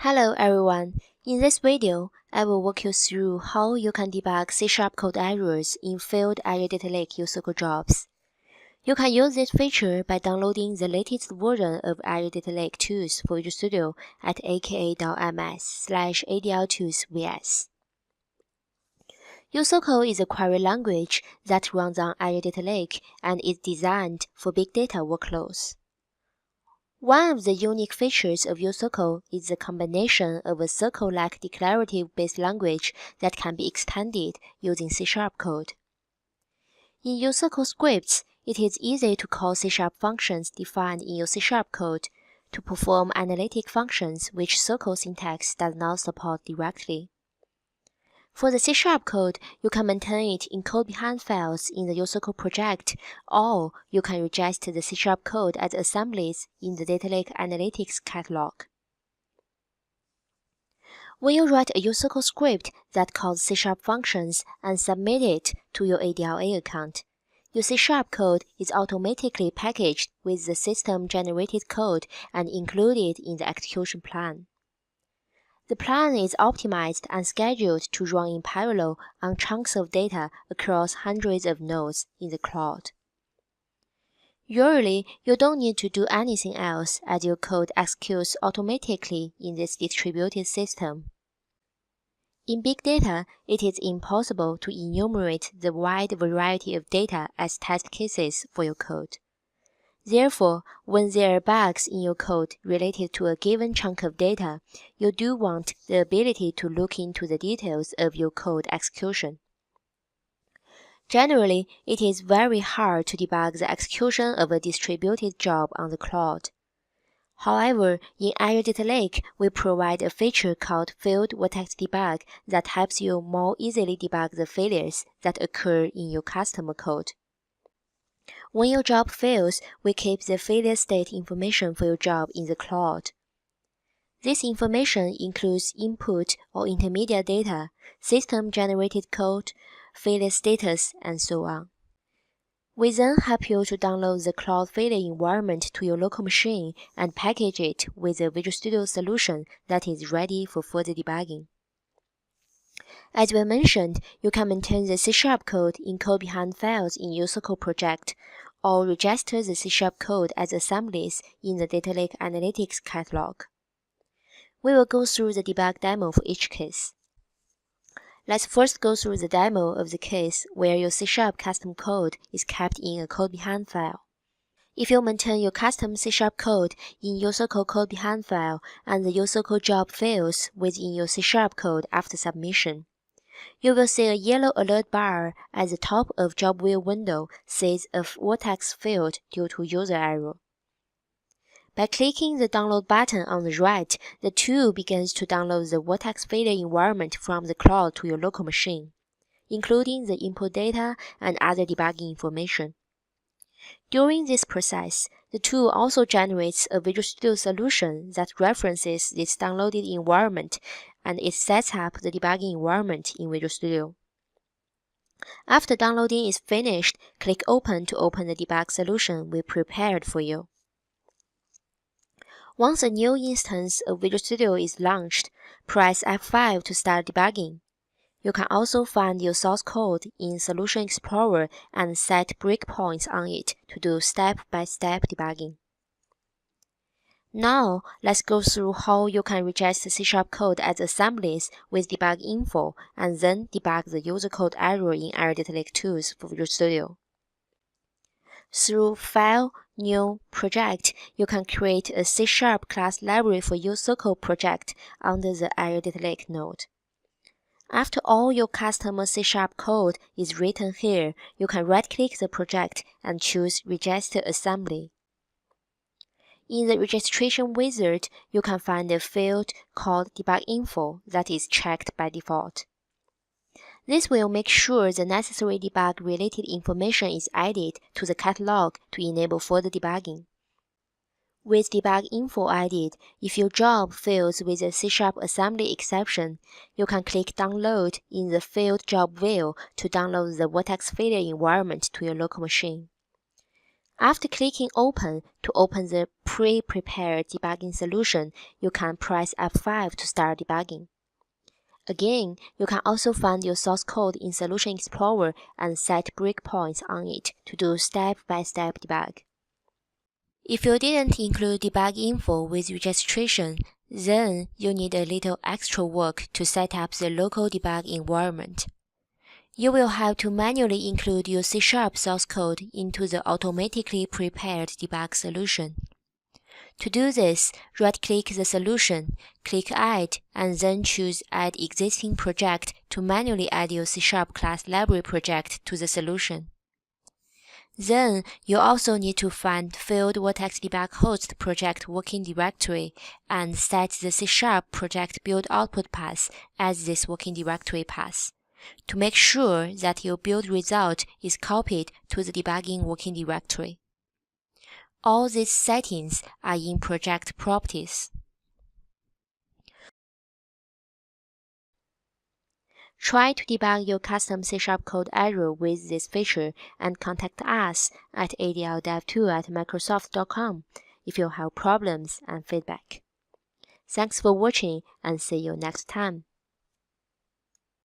Hello everyone. In this video, I will walk you through how you can debug C# code errors in failed Azure Data Lake U-SQL jobs. You can use this feature by downloading the latest version of Azure Data Lake tools for Visual Studio at aka.ms/adltoolsvs. U-SQL is a query language that runs on Azure Data Lake and is designed for big data workloads. One of the unique features of U-SQL is the combination of a SQL-like declarative-based language that can be extended using C# code. In U-SQL scripts, it is easy to call C# functions defined in your C# code to perform analytic functions which SQL syntax does not support directly. For the C# code, you can maintain it in code behind files in the U-SQL project, or you can register the C# code as assemblies in the Data Lake Analytics catalog. When you write a U-SQL script that calls C# functions and submit it to your ADLA account, your C# code is automatically packaged with the system-generated code and included in the execution plan. The plan is optimized and scheduled to run in parallel on chunks of data across hundreds of nodes in the cloud. Usually, you don't need to do anything else as your code executes automatically in this distributed system. In big data, it is impossible to enumerate the wide variety of data as test cases for your code. Therefore, when there are bugs in your code related to a given chunk of data, you do want the ability to look into the details of your code execution. Generally, it is very hard to debug the execution of a distributed job on the cloud. However, in Azure Data Lake, we provide a feature called Failed Vertex Debug that helps you more easily debug the failures that occur in your customer code. When your job fails, we keep the failure state information for your job in the cloud. This information includes input or intermediate data, system-generated code, failure status, and so on. We then help you to download the cloud failure environment to your local machine and package it with a Visual Studio solution that is ready for further debugging. As we mentioned, you can maintain the C# code in code behind files in U-SQL project, or register the C# code as assemblies in the Data Lake Analytics catalog. We will go through the debug demo for each case. Let's first go through the demo of the case where your C# custom code is kept in a code behind file. If you maintain your custom C# code in U-SQL code behind file and the U-SQL job fails within your C# code after submission, you will see a yellow alert bar at the top of Job View window says a vertex failed due to user error. By clicking the download button on the right, the tool begins to download the vertex failure environment from the cloud to your local machine, including the input data and other debugging information. During this process, the tool also generates a Visual Studio solution that references this downloaded environment and it sets up the debugging environment in Visual Studio. After downloading is finished, click Open to open the debug solution we prepared for you. Once a new instance of Visual Studio is launched, press F5 to start debugging. You can also find your source code in Solution Explorer and set breakpoints on it to do step-by-step debugging. Now, let's go through how you can register C# code as assemblies with debug info and then debug the user code error in Azure Data Lake tools for Visual Studio. Through File, New, Project, you can create a C# class library for U-SQL project under the Azure Data Lake node. After all your customer C# code is written here, you can right-click the project and choose Register Assembly. In the registration wizard, you can find a field called Debug Info that is checked by default. This will make sure the necessary debug-related information is added to the catalog to enable further debugging. With Debug Info added, if your job fails with a C# assembly exception, you can click Download in the Failed Job view to download the vertex failure environment to your local machine. After clicking Open to open the pre-prepared debugging solution, you can press F5 to start debugging. Again, you can also find your source code in Solution Explorer and set breakpoints on it to do step-by-step debug. If you didn't include debug info with registration, then you need a little extra work to set up the local debug environment. You will have to manually include your C# source code into the automatically prepared debug solution. To do this, right-click the solution, click Add, and then choose Add Existing Project to manually add your C# class library project to the solution. Then, you also need to find Field Vertex Debug Host project working directory and set the C# project build output path as this working directory path, to make sure that your build result is copied to the debugging working directory. All these settings are in Project Properties. Try to debug your custom C# code error with this feature and contact us at adldev2@microsoft.com if you have problems and feedback. Thanks for watching and see you next time.